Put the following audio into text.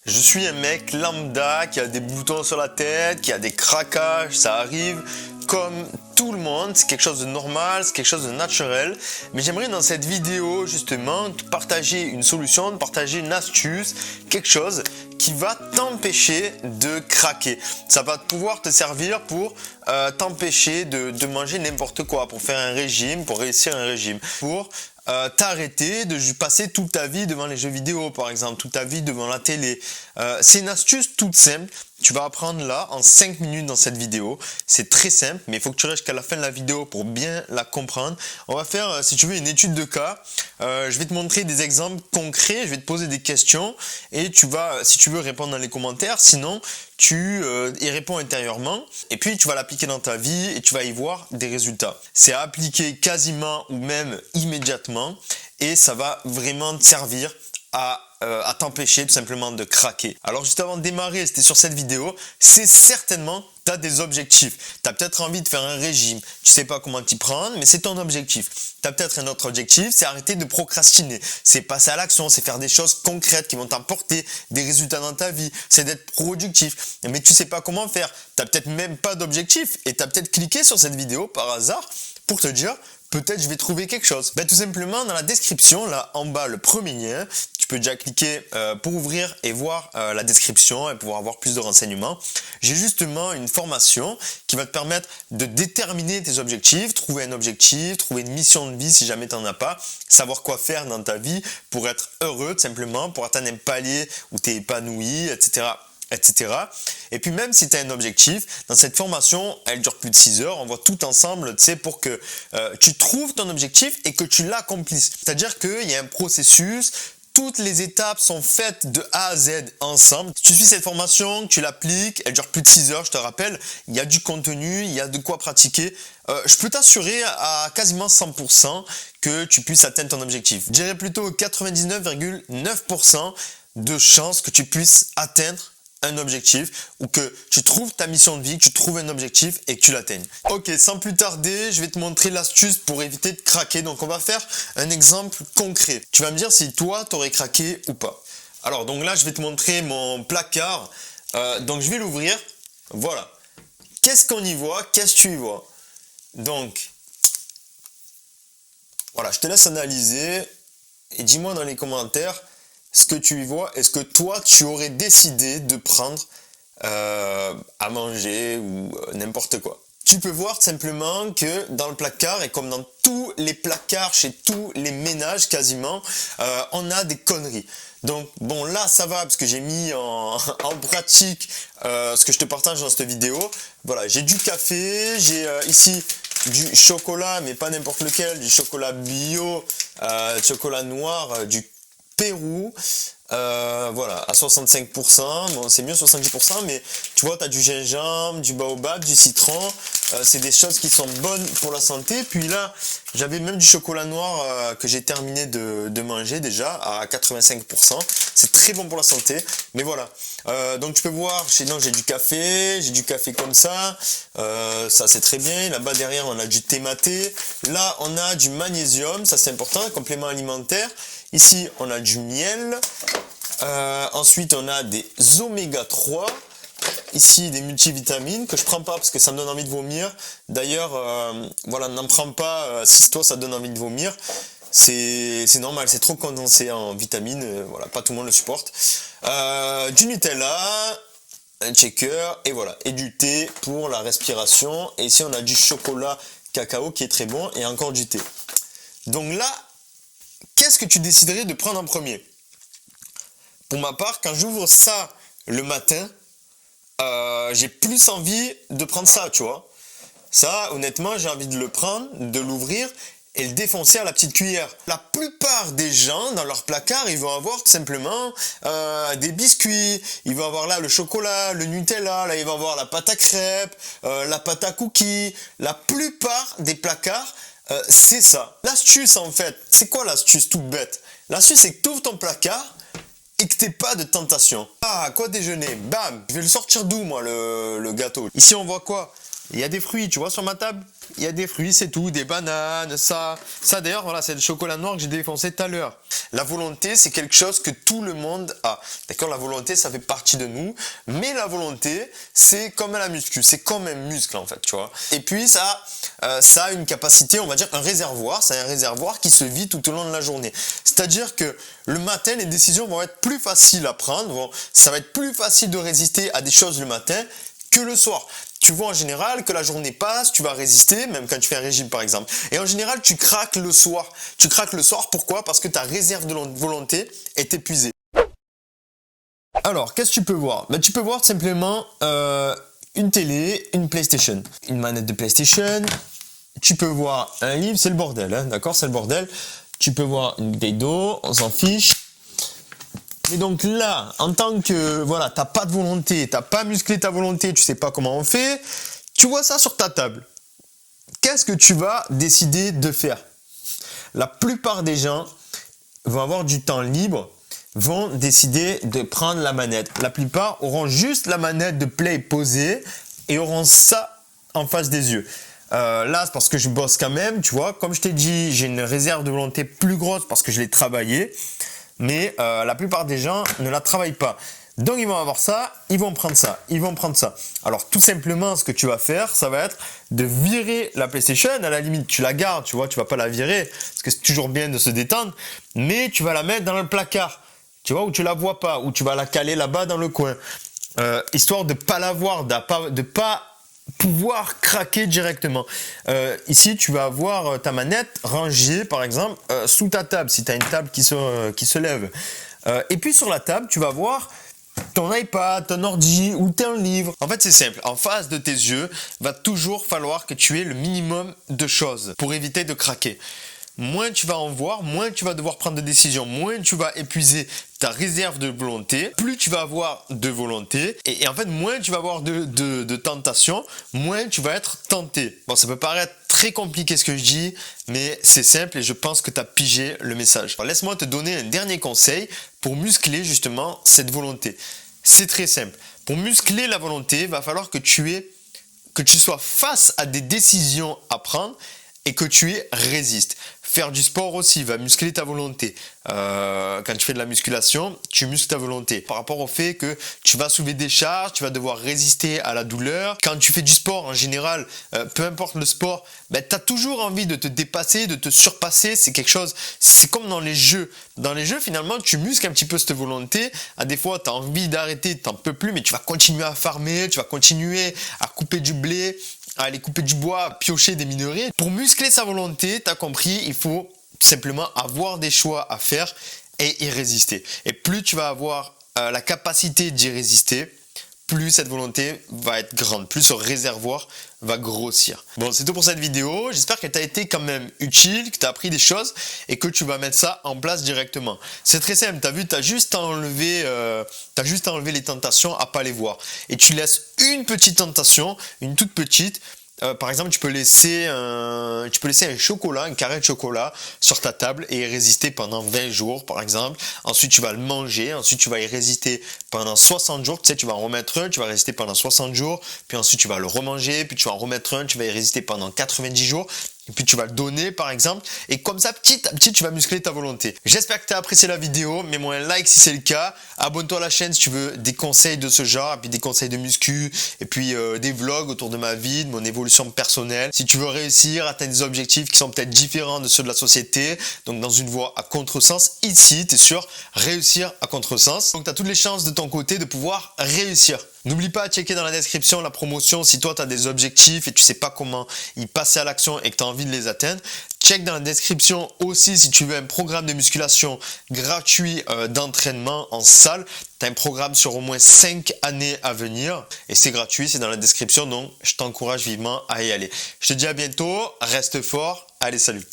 Je suis un mec lambda qui a des boutons sur la tête, qui a des craquages, ça arrive comme tout le monde, c'est quelque chose de normal, c'est quelque chose de naturel. Mais j'aimerais dans cette vidéo justement te partager une solution, te partager une astuce, quelque chose qui va t'empêcher de craquer. Ça va pouvoir te servir pour t'empêcher de manger n'importe quoi, pour faire un régime, pour réussir un régime, pour t'arrêter de passer toute ta vie devant les jeux vidéo par exemple, toute ta vie devant la télé. C'est une astuce toute simple, tu vas apprendre là en 5 minutes dans cette vidéo. C'est très simple, mais il faut que tu restes jusqu'à la fin de la vidéo pour bien la comprendre. On va faire, si tu veux, une étude de cas. Je vais te montrer des exemples concrets, je vais te poser des questions et tu vas, si tu veux, répondre dans les commentaires. Sinon, tu y réponds intérieurement et puis tu vas l'appliquer dans ta vie et tu vas y voir des résultats. C'est à appliquer quasiment ou même immédiatement et ça va vraiment te servir à t'empêcher tout simplement de craquer. Alors juste avant de démarrer, si tu es sur cette vidéo, c'est certainement tu as des objectifs. Tu as peut-être envie de faire un régime, tu sais pas comment t'y prendre, mais c'est ton objectif. Tu as peut-être un autre objectif, c'est arrêter de procrastiner, c'est passer à l'action, c'est faire des choses concrètes qui vont t'apporter des résultats dans ta vie, c'est d'être productif. Mais tu sais pas comment faire, tu n'as peut-être même pas d'objectif et tu as peut-être cliqué sur cette vidéo par hasard pour te dire peut-être je vais trouver quelque chose. Tout simplement dans la description, là en bas, le premier lien, tu peux déjà cliquer pour ouvrir et voir la description et pouvoir avoir plus de renseignements. J'ai justement une formation qui va te permettre de déterminer tes objectifs, trouver un objectif, trouver une mission de vie si jamais tu n'en as pas, savoir quoi faire dans ta vie pour être heureux tout simplement, pour atteindre un palier où tu es épanoui, etc. Et puis même si tu as un objectif, dans cette formation, elle dure plus de 6 heures, on voit tout ensemble, tu sais, pour que tu trouves ton objectif et que tu l'accomplisses. C'est-à-dire qu'il y a un processus, toutes les étapes sont faites de A à Z ensemble. Si tu suis cette formation, tu l'appliques, elle dure plus de 6 heures, je te rappelle, il y a du contenu, il y a de quoi pratiquer. Je peux t'assurer à quasiment 100% que tu puisses atteindre ton objectif. Je dirais plutôt 99,9% de chances que tu puisses atteindre un objectif ou que tu trouves ta mission de vie, que tu trouves un objectif et que tu l'atteignes. Ok, sans plus tarder, je vais te montrer l'astuce pour éviter de craquer. Donc on va faire un exemple concret. Tu vas me dire si toi t'aurais craqué ou pas. Alors donc là je vais te montrer mon placard. Donc je vais l'ouvrir. Voilà. Qu'est-ce qu'on y voit? Qu'est-ce que tu y vois? Donc voilà, je te laisse analyser et dis-moi dans les commentaires ce que tu y vois, est-ce que toi tu aurais décidé de prendre à manger ou n'importe quoi. Tu peux voir simplement que dans le placard, et comme dans tous les placards chez tous les ménages quasiment, on a des conneries. Donc bon là ça va parce que j'ai mis en pratique ce que je te partage dans cette vidéo. Voilà, j'ai du café, j'ai ici du chocolat, mais pas n'importe lequel, du chocolat bio, chocolat noir, du Pérou, voilà, à 65%, bon c'est mieux 70%, mais tu vois, tu as du gingembre, du baobab, du citron, c'est des choses qui sont bonnes pour la santé. Puis là, j'avais même du chocolat noir que j'ai terminé de manger déjà à 85%, c'est très bon pour la santé, mais voilà. Donc tu peux voir, j'ai du café comme ça, ça c'est très bien. Là-bas derrière on a du thé maté, là on a du magnésium, ça c'est important, complément alimentaire. Ici, on a du miel. Ensuite, on a des oméga 3. Ici, des multivitamines que je prends pas parce que ça me donne envie de vomir. D'ailleurs, voilà, n'en prends pas si toi ça te donne envie de vomir. C'est normal, c'est trop condensé en vitamines. Voilà, pas tout le monde le supporte. Du Nutella, un shaker et voilà, et du thé pour la respiration. Et ici, on a du chocolat cacao qui est très bon et encore du thé. Donc là, qu'est-ce que tu déciderais de prendre en premier? Pour ma part, quand j'ouvre ça le matin, j'ai plus envie de prendre ça, tu vois. Ça, honnêtement, j'ai envie de le prendre, de l'ouvrir et le défoncer à la petite cuillère. La plupart des gens, dans leur placard, ils vont avoir tout simplement des biscuits, ils vont avoir là le chocolat, le Nutella, là ils vont avoir la pâte à crêpes, la pâte à cookies. La plupart des placards, c'est ça. L'astuce en fait, c'est quoi l'astuce toute bête? L'astuce c'est que tu ouvres ton placard et que t'aies pas de tentation. Ah, quoi déjeuner? Bam! Je vais le sortir d'où moi le gâteau? Ici on voit quoi? Il y a des fruits, tu vois, sur ma table, il y a des fruits, c'est tout, des bananes, ça. Ça d'ailleurs, voilà, c'est le chocolat noir que j'ai défoncé tout à l'heure. La volonté, c'est quelque chose que tout le monde a. D'accord, la volonté, ça fait partie de nous, mais la volonté, c'est comme la muscu, c'est comme un muscle en fait, tu vois. Et puis ça a une capacité, on va dire un réservoir, c'est un réservoir qui se vide tout au long de la journée. C'est-à-dire que le matin, les décisions vont être plus faciles à prendre, ça va être plus facile de résister à des choses le matin que le soir. Tu vois en général que la journée passe, tu vas résister, même quand tu fais un régime par exemple. Et en général, tu craques le soir. Tu craques le soir, pourquoi? Parce que ta réserve de volonté est épuisée. Alors, qu'est-ce que tu peux voir? Ben, tu peux voir simplement une télé, une PlayStation, une manette de PlayStation. Tu peux voir un livre, c'est le bordel, hein, d'accord? C'est le bordel. Tu peux voir une bouteille d'eau, on s'en fiche. Et donc là, en tant que, voilà, t'as pas de volonté, t'as pas musclé ta volonté, tu sais pas comment on fait, tu vois ça sur ta table. Qu'est-ce que tu vas décider de faire? La plupart des gens vont avoir du temps libre, vont décider de prendre la manette. La plupart auront juste la manette de play posée et auront ça en face des yeux. Là, c'est parce que je bosse quand même, tu vois. Comme je t'ai dit, j'ai une réserve de volonté plus grosse parce que je l'ai travaillé. Mais la plupart des gens ne la travaillent pas. Donc ils vont avoir ça, ils vont prendre ça, ils vont prendre ça. Alors tout simplement, ce que tu vas faire, ça va être de virer la PlayStation. À la limite, tu la gardes, tu vois, tu vas pas la virer, parce que c'est toujours bien de se détendre. Mais tu vas la mettre dans le placard, tu vois, où tu la vois pas, où tu vas la caler là-bas dans le coin. Histoire de pas la voir, de pas pouvoir craquer directement. Ici, tu vas avoir ta manette rangée, par exemple, sous ta table, si tu as une table qui se lève. Et puis sur la table, tu vas voir ton iPad, ton ordi ou ton livre. En fait, c'est simple. En face de tes yeux, va toujours falloir que tu aies le minimum de choses pour éviter de craquer. Moins tu vas en voir, moins tu vas devoir prendre de décisions, moins tu vas épuiser ta réserve de volonté, plus tu vas avoir de volonté, et en fait, moins tu vas avoir de tentation, moins tu vas être tenté. Bon, ça peut paraître très compliqué ce que je dis, mais c'est simple et je pense que tu as pigé le message. Alors, laisse-moi te donner un dernier conseil pour muscler justement cette volonté. C'est très simple. Pour muscler la volonté, il va falloir que tu sois face à des décisions à prendre et que tu y résistes. Faire du sport aussi va muscler ta volonté. Quand tu fais de la musculation, tu muscles ta volonté. Par rapport au fait que tu vas soulever des charges, tu vas devoir résister à la douleur. Quand tu fais du sport en général, peu importe le sport, ben, tu as toujours envie de te dépasser, de te surpasser. C'est quelque chose, c'est comme dans les jeux. Dans les jeux, finalement, tu muscles un petit peu cette volonté. À des fois, tu as envie d'arrêter, tu n'en peux plus, mais tu vas continuer à farmer, tu vas continuer à couper du blé, à aller couper du bois, à piocher des minerais. Pour muscler sa volonté, tu as compris, il faut simplement avoir des choix à faire et y résister. Et plus tu vas avoir la capacité d'y résister, plus cette volonté va être grande, plus ce réservoir va grossir. Bon, c'est tout pour cette vidéo. J'espère qu'elle t'a été quand même utile, que tu as appris des choses et que tu vas mettre ça en place directement. C'est très simple, tu as vu, tu as juste à enlever les tentations à pas les voir. Et tu laisses une petite tentation, une toute petite. Par exemple, tu peux laisser un chocolat, un carré de chocolat sur ta table et y résister pendant 20 jours, par exemple. Ensuite, tu vas le manger. Ensuite, tu vas y résister pendant 60 jours. Tu sais, tu vas en remettre un, tu vas résister pendant 60 jours. Puis ensuite, tu vas le remanger. Puis tu vas en remettre un, tu vas y résister pendant 90 jours. Et puis tu vas le donner par exemple, et comme ça petit à petit tu vas muscler ta volonté. J'espère que tu as apprécié la vidéo, mets-moi un like si c'est le cas, abonne-toi à la chaîne si tu veux des conseils de ce genre, et puis des conseils de muscu, et puis des vlogs autour de ma vie, de mon évolution personnelle. Si tu veux réussir, atteindre des objectifs qui sont peut-être différents de ceux de la société, donc dans une voie à contresens, ici tu es sûr réussir à contresens. Donc tu as toutes les chances de ton côté de pouvoir réussir. N'oublie pas de checker dans la description la promotion si toi tu as des objectifs et tu sais pas comment y passer à l'action et que tu as envie de les atteindre. Check dans la description aussi si tu veux un programme de musculation gratuit d'entraînement en salle. Tu as un programme sur au moins 5 années à venir et c'est gratuit, c'est dans la description donc je t'encourage vivement à y aller. Je te dis à bientôt, reste fort, allez salut.